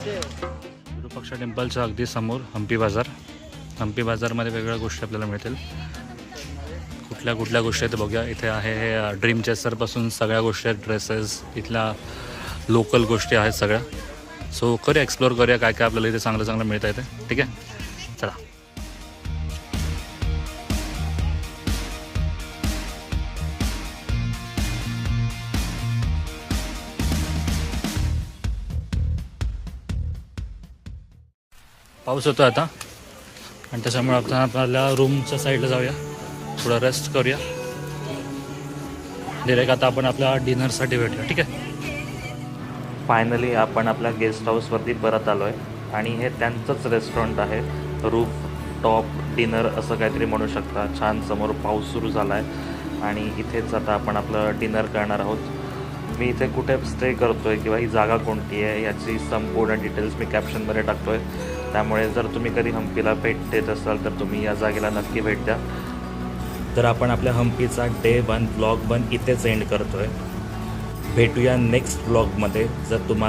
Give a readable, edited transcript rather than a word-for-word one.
विरूपाक्ष टेम्पलच्या अगदी समोर हम्पी बाजार. हम्पी बाजारमध्ये वेगवेगळ्या गोष्टी आपल्याला मिळतील. कुठल्या कुठल्या गोष्टी आहेत बघूया. इथे आहे ड्रीम चेसरपासून सगळ्या गोष्टी आहेत, ड्रेसेस, इथल्या लोकल गोष्टी आहेत सगळ्या. सो करूया, एक्सप्लोअर करूया काय काय आपल्याला इथे चांगलं चांगलं मिळतं इथे. ठीक आहे, चला. पाऊस होतो आता आणि त्याच्यामुळे आपण आपल्याला रूमच्या साईडला जाऊया, थोडं रेस्ट करूया. डिरेक्ट आता आपण आपल्या डिनरसाठी भेटूया. ठीक आहे. फायनली आपण आपल्या गेस्ट हाऊसवरती परत आलो आहे आणि हे त्यांचंच रेस्टॉरंट आहे. रूफ टॉप डिनर असं काहीतरी म्हणू शकता. छान समोर पाऊस सुरू झाला आहे आणि इथेच आता आपण आपलं डिनर करणार आहोत. मी इथे कुठे स्टे करतो आहे किंवा ही जागा कोणती आहे याची संपूर्ण डिटेल्स मी कॅप्शनमध्ये टाकतो आहे. त्यामुळे जर तुम्ही कधी हम्पीला भेट देत असाल तर तुम्ही या जागेला नक्की भेट द्या. तर आपण आपल्या हम्पीचा डे 1 व्लॉग 1 इथेच एंड करतो आहे. भेटूया नेक्स्ट व्लॉगमध्ये. जर तुम्हाला